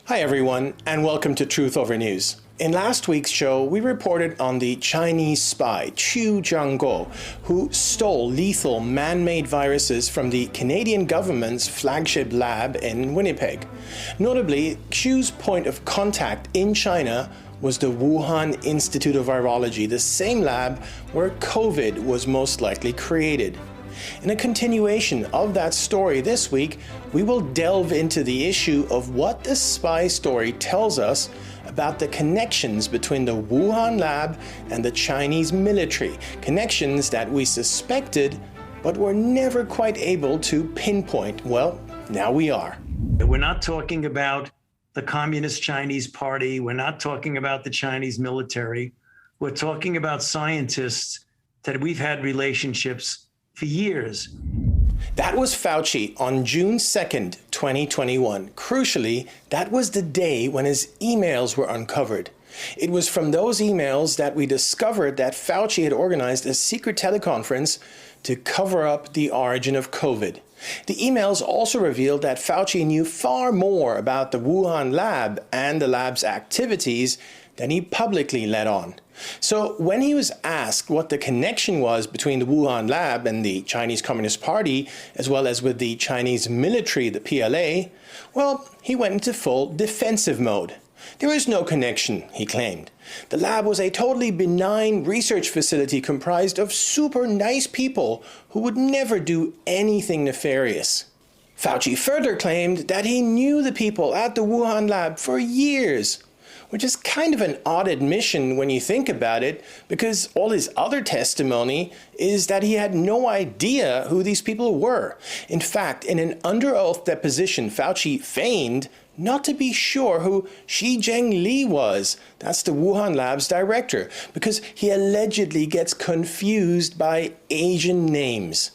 Hi everyone, and welcome to Truth Over News. In last week's show, we reported on the Chinese spy Chu Jiangguo, who stole lethal man-made viruses from the Canadian government's flagship lab in Winnipeg. Notably, Chu's point of contact in China was the Wuhan Institute of Virology, the same lab where COVID was most likely created. In a continuation of that story this week, we will delve into the issue of what the spy story tells us about the connections between the Wuhan lab and the Chinese military, connections that we suspected but were never quite able to pinpoint. Well, now we are. We're not talking about the Communist Chinese Party. We're not talking about the Chinese military. We're talking about scientists that we've had relationships for years. That was Fauci on June 2nd, 2021. Crucially, that was the day when his emails were uncovered. It was from those emails that we discovered that Fauci had organized a secret teleconference to cover up the origin of COVID. The emails also revealed that Fauci knew far more about the Wuhan lab and the lab's activities than he publicly let on. So when he was asked what the connection was between the Wuhan lab and the Chinese Communist Party, as well as with the Chinese military, the PLA, well, he went into full defensive mode. There is no connection, he claimed. The lab was a totally benign research facility comprised of super nice people who would never do anything nefarious. Fauci further claimed that he knew the people at the Wuhan lab for years, which is kind of an odd admission when you think about it, because all his other testimony is that he had no idea who these people were. In fact, in an under-oath deposition, Fauci feigned not to be sure who Zheng Li was. That's the Wuhan lab's director, because he allegedly gets confused by Asian names.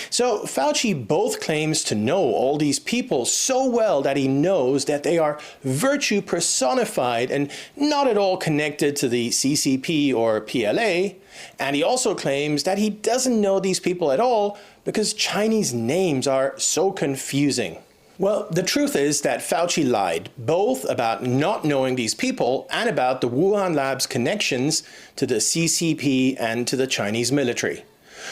So Fauci both claims to know all these people so well that he knows that they are virtue personified and not at all connected to the CCP or PLA, and he also claims that he doesn't know these people at all because Chinese names are so confusing. Well, the truth is that Fauci lied, both about not knowing these people and about the Wuhan lab's connections to the CCP and to the Chinese military.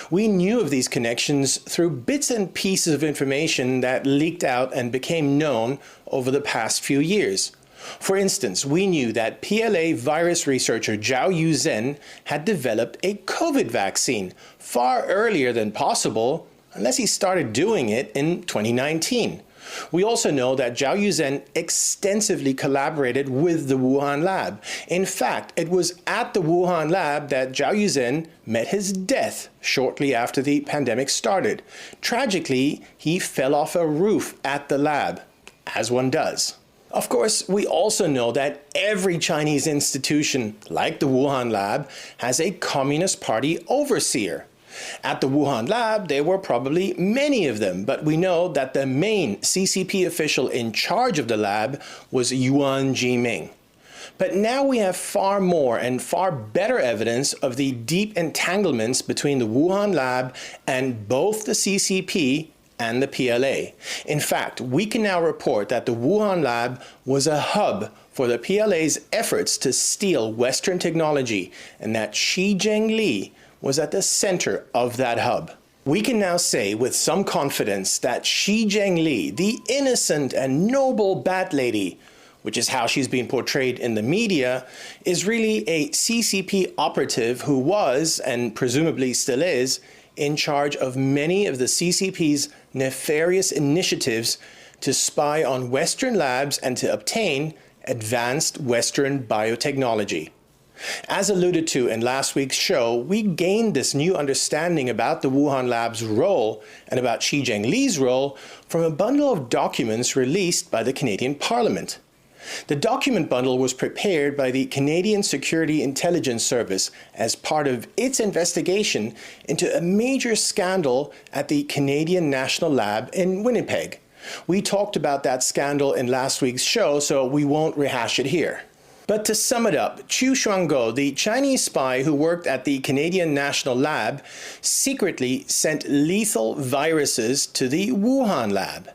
We knew of these connections through bits and pieces of information that leaked out and became known over the past few years. For instance, we knew that PLA virus researcher Zhao Yuzhen had developed a COVID vaccine far earlier than possible, unless he started doing it in 2019. We also know that Zhao Yuzhen extensively collaborated with the Wuhan lab. In fact, it was at the Wuhan lab that Zhao Yuzhen met his death shortly after the pandemic started. Tragically, he fell off a roof at the lab, as one does. Of course, we also know that every Chinese institution, like the Wuhan lab, has a Communist Party overseer. At the Wuhan lab, there were probably many of them, but we know that the main CCP official in charge of the lab was Yuan Jiming. But now we have far more and far better evidence of the deep entanglements between the Wuhan lab and both the CCP and the PLA. In fact, we can now report that the Wuhan lab was a hub for the PLA's efforts to steal Western technology, and that Zheng Li was at the center of that hub. We can now say with some confidence that Zheng Li, the innocent and noble Bat Lady, which is how she's being portrayed in the media, is really a CCP operative who was, and presumably still is, in charge of many of the CCP's nefarious initiatives to spy on Western labs and to obtain advanced Western biotechnology. As alluded to in last week's show, we gained this new understanding about the Wuhan lab's role and about Zheng Li's role from a bundle of documents released by the Canadian Parliament. The document bundle was prepared by the Canadian Security Intelligence Service as part of its investigation into a major scandal at the Canadian National Lab in Winnipeg. We talked about that scandal in last week's show, so we won't rehash it here. But to sum it up, Chu Jiangguo, the Chinese spy who worked at the Canadian National Lab, secretly sent lethal viruses to the Wuhan lab.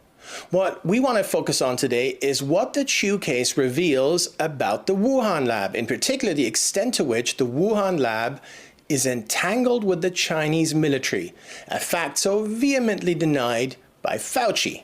What we want to focus on today is what the Chu case reveals about the Wuhan lab, in particular the extent to which the Wuhan lab is entangled with the Chinese military, a fact so vehemently denied by Fauci.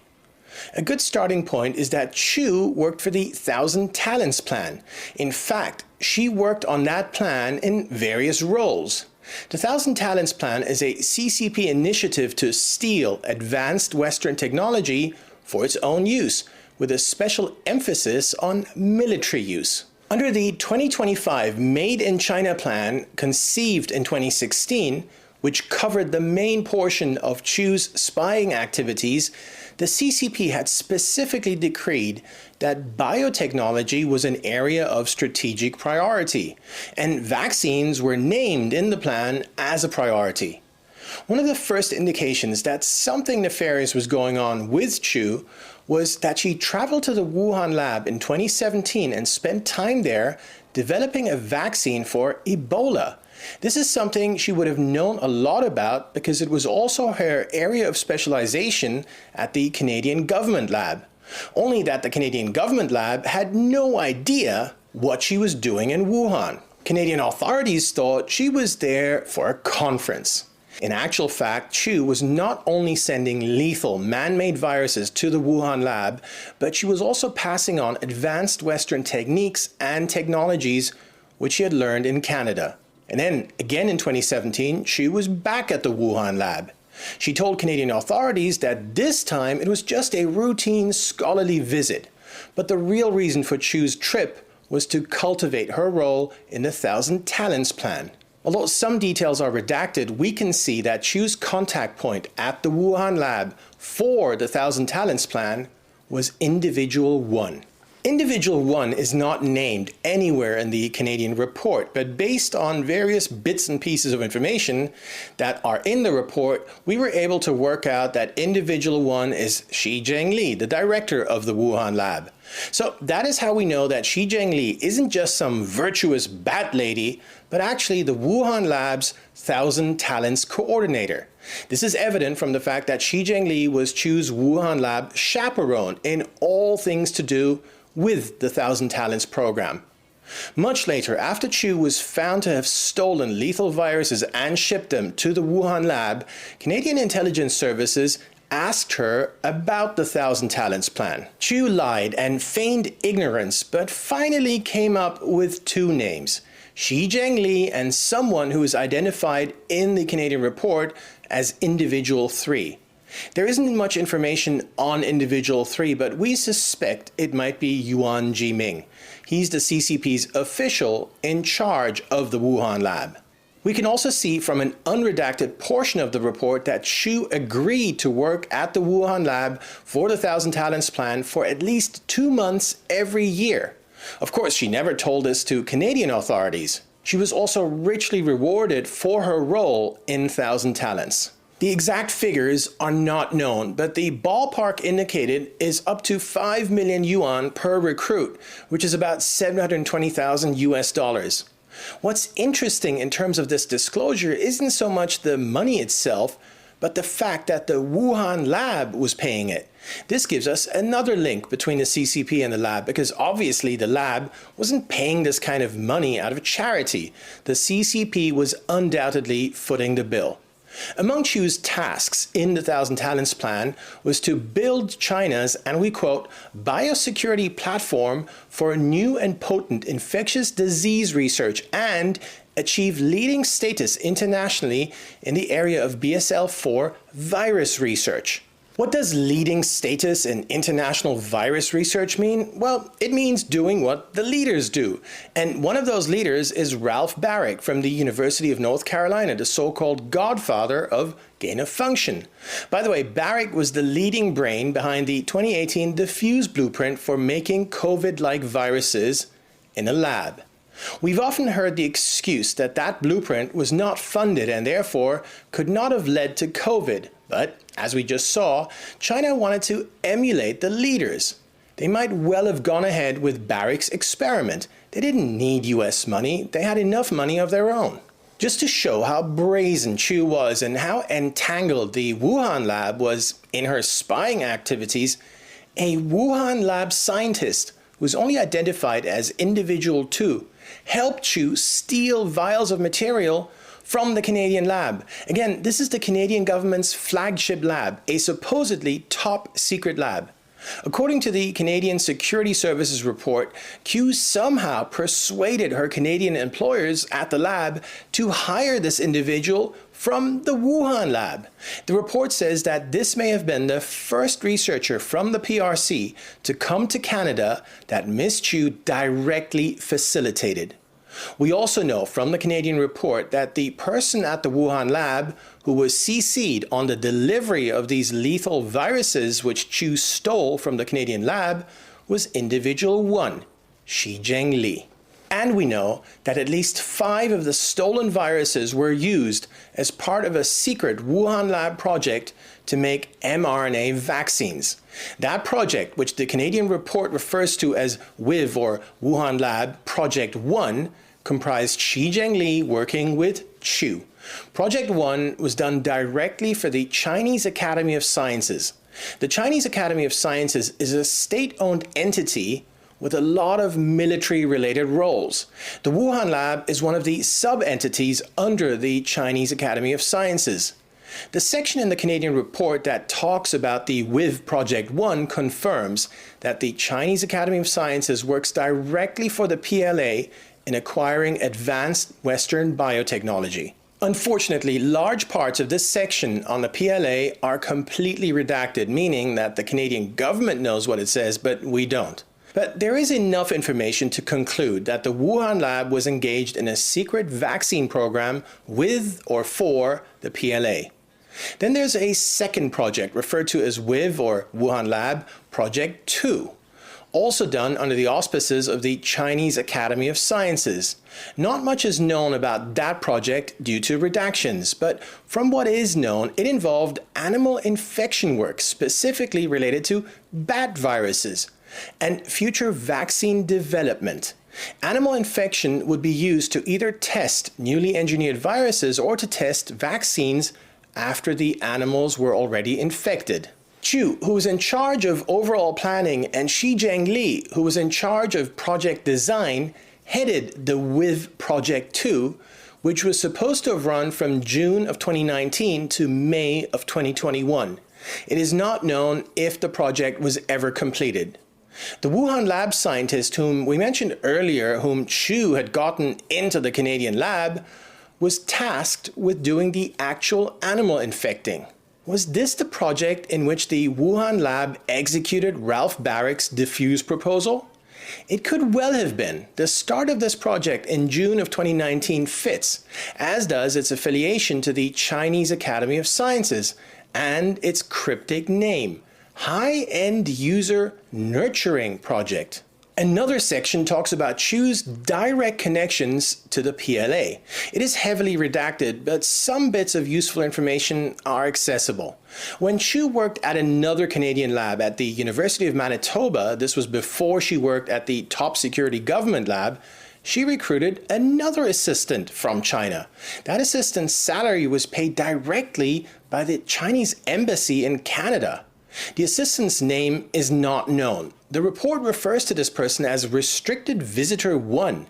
A good starting point is that Chu worked for the 1,000 Talents Plan. In fact, she worked on that plan in various roles. The 1,000 Talents Plan is a CCP initiative to steal advanced Western technology for its own use, with a special emphasis on military use. Under the 2025 Made in China plan, conceived in 2016, which covered the main portion of Chu's spying activities, the CCP had specifically decreed that biotechnology was an area of strategic priority, and vaccines were named in the plan as a priority. One of the first indications that something nefarious was going on with Chu was that she traveled to the Wuhan lab in 2017 and spent time there developing a vaccine for Ebola. This is something she would have known a lot about because it was also her area of specialization at the Canadian government lab. Only that the Canadian government lab had no idea what she was doing in Wuhan. Canadian authorities thought she was there for a conference. In actual fact, Chu was not only sending lethal man-made viruses to the Wuhan lab, but she was also passing on advanced Western techniques and technologies which she had learned in Canada. And then, again in 2017, she was back at the Wuhan lab. She told Canadian authorities that this time it was just a routine scholarly visit. But the real reason for Chu's trip was to cultivate her role in the 1,000 Talents Plan. Although some details are redacted, we can see that Chu's contact point at the Wuhan lab for the 1,000 Talents Plan was Individual 1. Individual 1 is not named anywhere in the Canadian report, but based on various bits and pieces of information that are in the report, we were able to work out that Individual 1 is Shi Zhengli, the director of the Wuhan lab. So that is how we know that Shi Zhengli isn't just some virtuous bat lady, but actually the Wuhan lab's 1,000 Talents coordinator. This is evident from the fact that Shi Zhengli was Chu's Wuhan lab chaperone in all things to do with the 1,000 Talents program. Much later, after Chu was found to have stolen lethal viruses and shipped them to the Wuhan lab, Canadian intelligence services asked her about the 1,000 Talents plan. Chu lied and feigned ignorance, but finally came up with two names, Shi Zhengli and someone who is identified in the Canadian report as Individual 3. There isn't much information on Individual 3, but we suspect it might be Yuan Jiming. He's the CCP's official in charge of the Wuhan lab. We can also see from an unredacted portion of the report that Chu agreed to work at the Wuhan lab for the 1,000 Talents plan for at least 2 months every year. Of course, she never told this to Canadian authorities. She was also richly rewarded for her role in 1,000 Talents. The exact figures are not known, but the ballpark indicated is up to 5 million yuan per recruit, which is about 720,000 US dollars. What's interesting in terms of this disclosure isn't so much the money itself, but the fact that the Wuhan lab was paying it. This gives us another link between the CCP and the lab, because obviously the lab wasn't paying this kind of money out of charity. The CCP was undoubtedly footing the bill. Among Chu's tasks in the 1,000 Talents plan was to build China's, and we quote, biosecurity platform for new and potent infectious disease research and achieve leading status internationally in the area of BSL-4 virus research. What does leading status in international virus research mean? Well, it means doing what the leaders do. And one of those leaders is Ralph Baric from the University of North Carolina, the so-called godfather of gain-of-function. By the way, Baric was the leading brain behind the 2018 Diffuse blueprint for making COVID-like viruses in a lab. We've often heard the excuse that that blueprint was not funded and therefore could not have led to COVID. But, as we just saw, China wanted to emulate the leaders. They might well have gone ahead with Baric's experiment. They didn't need US money, they had enough money of their own. Just to show how brazen Chu was and how entangled the Wuhan lab was in her spying activities, A Wuhan lab scientist who was only identified as Individual 2 helped Chu steal vials of material from the Canadian lab. Again, this is the Canadian government's flagship lab, a supposedly top secret lab. According to the Canadian Security Services report, Q somehow persuaded her Canadian employers at the lab to hire this individual from the Wuhan lab. The report says that this may have been the first researcher from the PRC to come to Canada that Ms. Chu directly facilitated. We also know from the Canadian report that the person at the Wuhan lab who was CC'd on the delivery of these lethal viruses which Chu stole from the Canadian lab was Individual 1, Shi Zhengli. And we know that at least 5 of the stolen viruses were used as part of a secret Wuhan lab project to make mRNA vaccines. That project, which the Canadian report refers to as WIV or Wuhan Lab Project 1, comprised Shi Zhengli working with Chu. Project 1 was done directly for the Chinese Academy of Sciences. The Chinese Academy of Sciences is a state-owned entity with a lot of military-related roles. The Wuhan Lab is one of the sub-entities under the Chinese Academy of Sciences. The section in the Canadian report that talks about the WIV Project 1 confirms that the Chinese Academy of Sciences works directly for the PLA in acquiring advanced Western biotechnology. Unfortunately, large parts of this section on the PLA are completely redacted, meaning that the Canadian government knows what it says, but we don't. But there is enough information to conclude that the Wuhan lab was engaged in a secret vaccine program with or for the PLA. Then there's a second project referred to as WIV or Wuhan Lab Project 2, also done under the auspices of the Chinese Academy of Sciences. Not much is known about that project due to redactions, but from what is known, it involved animal infection work specifically related to bat viruses and future vaccine development. Animal infection would be used to either test newly engineered viruses or to test vaccines after the animals were already infected. Chu, who was in charge of overall planning, and Shi Zhengli, who was in charge of project design, headed the WIV Project 2, which was supposed to have run from June of 2019 to May of 2021. It is not known if the project was ever completed. The Wuhan lab scientist whom we mentioned earlier, whom Chu had gotten into the Canadian lab, was tasked with doing the actual animal infecting. Was this the project in which the Wuhan lab executed Ralph Barrick's diffuse proposal? It could well have been. The start of this project in June of 2019 fits, as does its affiliation to the Chinese Academy of Sciences and its cryptic name, High-End User Nurturing Project. Another section talks about Chu's direct connections to the PLA. It is heavily redacted, but some bits of useful information are accessible. When Chu worked at another Canadian lab at the University of Manitoba, this was before she worked at the top security government lab, she recruited another assistant from China. That assistant's salary was paid directly by the Chinese embassy in Canada. The assistant's name is not known. The report refers to this person as Restricted Visitor 1.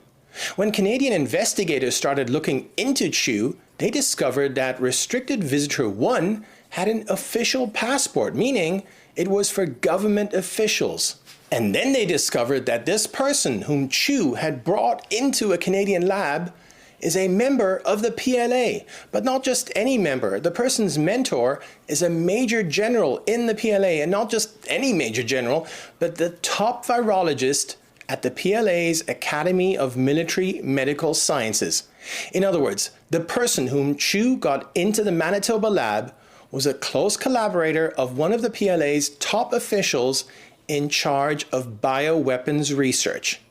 When Canadian investigators started looking into Chu, they discovered that Restricted Visitor 1 had an official passport, meaning it was for government officials. And then they discovered that this person whom Chu had brought into a Canadian lab is a member of the PLA, but not just any member. The person's mentor is a major general in the PLA, and not just any major general, but the top virologist at the PLA's Academy of Military Medical Sciences. In other words, the person whom Chu got into the Manitoba lab was a close collaborator of one of the PLA's top officials in charge of bioweapons research.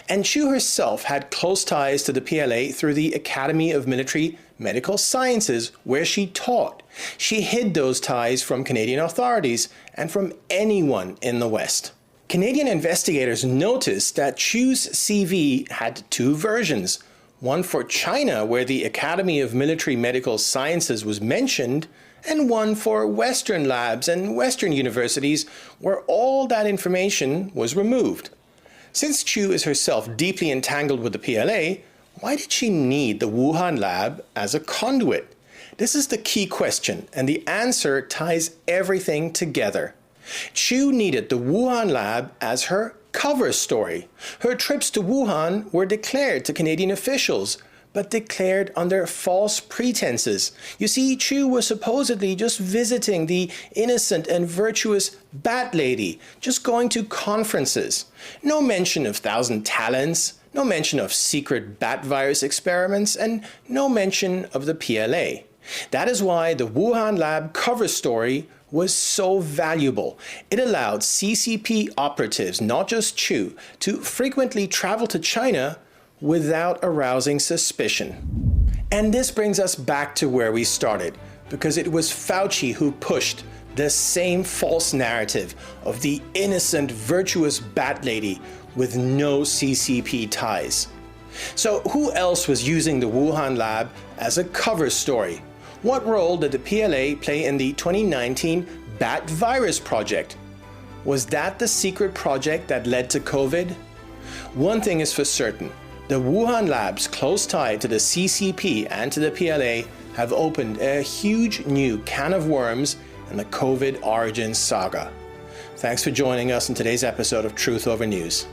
And Chu herself had close ties to the PLA through the Academy of Military Medical Sciences, where she taught. She hid those ties from Canadian authorities and from anyone in the West. Canadian investigators noticed that Chu's CV had 2 versions. one for China, where the Academy of Military Medical Sciences was mentioned, and one for Western labs and Western universities, where all that information was removed. Since Chu is herself deeply entangled with the PLA, why did she need the Wuhan lab as a conduit? This is the key question, and the answer ties everything together. Chu needed the Wuhan lab as her cover story. Her trips to Wuhan were declared to Canadian officials, but declared under false pretenses. You see, Chu was supposedly just visiting the innocent and virtuous Bat Lady, just going to conferences. No mention of Thousand Talents, no mention of secret bat virus experiments, and no mention of the PLA. That is why the Wuhan lab cover story was so valuable. It allowed CCP operatives, not just Chu, to frequently travel to China without arousing suspicion. And this brings us back to where we started, because it was Fauci who pushed the same false narrative of the innocent, virtuous Bat Lady with no CCP ties. So who else was using the Wuhan lab as a cover story? What role did the PLA play in the 2019 Bat Virus Project? Was that the secret project that led to COVID? One thing is for certain. The Wuhan lab's close tie to the CCP and to the PLA have opened a huge new can of worms in the COVID origins saga. Thanks for joining us in today's episode of Truth Over News.